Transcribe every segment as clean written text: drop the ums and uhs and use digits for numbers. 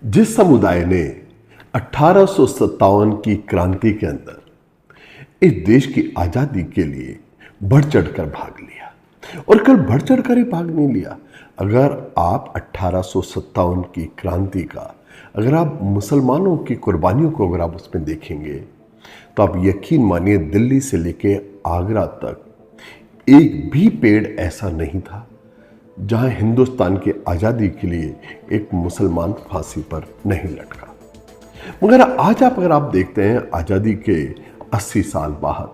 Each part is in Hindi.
जिस समुदाय ने 1857 की क्रांति के अंदर इस देश की आज़ादी के लिए बढ़ चढ़कर भाग लिया, और कल बढ़ चढ़कर ही भाग नहीं लिया। अगर आप 1857 की क्रांति का, अगर आप मुसलमानों की कुर्बानियों को अगर आप उसमें देखेंगे तो आप यकीन मानिए दिल्ली से लेके आगरा तक एक भी पेड़ ऐसा नहीं था जहां हिंदुस्तान की आज़ादी के लिए एक मुसलमान फांसी पर नहीं लटका। मगर आज अगर आप देखते हैं आज़ादी के 80 साल बाद,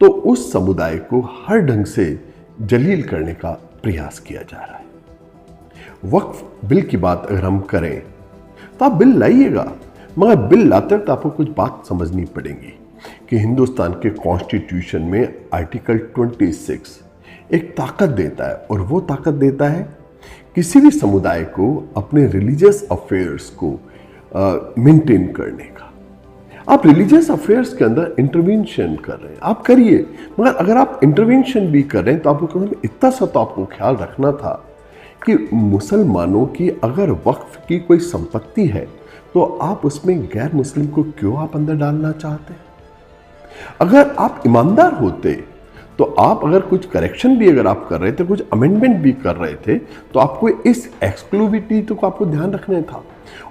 तो उस समुदाय को हर ढंग से जलील करने का प्रयास किया जा रहा है। वक्फ बिल की बात अगर हम करें तो आप बिल लाइएगा, मगर बिल लाते वक्त आपको कुछ बात समझनी पड़ेगी कि हिंदुस्तान के कॉन्स्टिट्यूशन में आर्टिकल 26 एक ताकत देता है, और वो ताकत देता है किसी भी समुदाय को अपने रिलीजियस अफेयर्स को मेंटेन करने का। आप रिलीजियस अफेयर्स के अंदर इंटरवेंशन कर रहे हैं, आप करिए, मगर अगर आप इंटरवेंशन भी कर रहे हैं तो आपको इतना सा तो आपको ख्याल रखना था कि मुसलमानों की अगर वक्फ की कोई संपत्ति है तो आप उसमें गैर मुस्लिम को क्यों आप अंदर डालना चाहते हैं। अगर आप ईमानदार होते तो आप अगर कुछ करेक्शन भी अगर आप कर रहे थे, कुछ अमेंडमेंट भी कर रहे थे, तो आपको इस एक्सक्लूसिविटी को आपको ध्यान रखना था।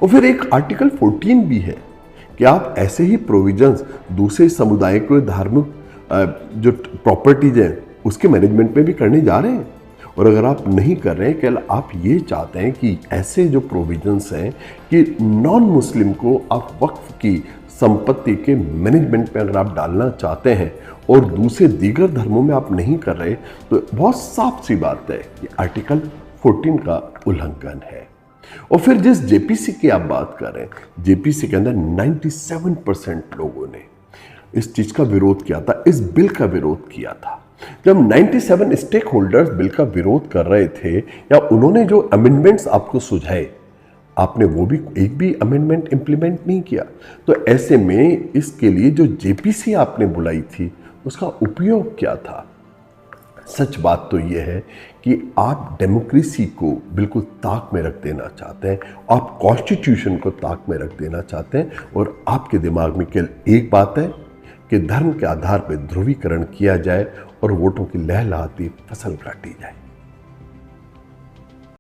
और फिर एक आर्टिकल 14 भी है कि आप ऐसे ही प्रोविजंस दूसरे समुदाय को धार्मिक जो प्रॉपर्टीज हैं उसके मैनेजमेंट में भी करने जा रहे हैं। और अगर आप नहीं कर रहे हैं, केवल आप ये चाहते हैं कि ऐसे जो प्रोविजंस हैं कि नॉन मुस्लिम को आप वक्फ की संपत्ति के मैनेजमेंट में अगर आप डालना चाहते हैं और दूसरे दीगर धर्मों में आप नहीं कर रहे, तो बहुत साफ सी बात है कि आर्टिकल 14 का उल्लंघन है। और फिर जिस जेपीसी की आप बात कर रहे हैं, जेपीसी के अंदर 97% लोगों ने इस चीज का विरोध किया था, इस बिल का विरोध किया था। जब 97 स्टेक होल्डर्स बिल का विरोध कर रहे थे या उन्होंने जो अमेंडमेंट्स आपको सुझाए, आपने वो भी एक भी अमेंडमेंट इंप्लीमेंट नहीं किया। तो ऐसे में इसके लिए जो जेपीसी आपने बुलाई थी उसका उपयोग क्या था। सच बात तो यह है कि आप डेमोक्रेसी को बिल्कुल ताक में रख देना चाहते हैं, आप कॉन्स्टिट्यूशन को ताक में रख देना चाहते हैं, और आपके दिमाग में केवल एक बात है कि धर्म के आधार पर ध्रुवीकरण किया जाए और वोटों की लहलहाती फसल काटी जाए।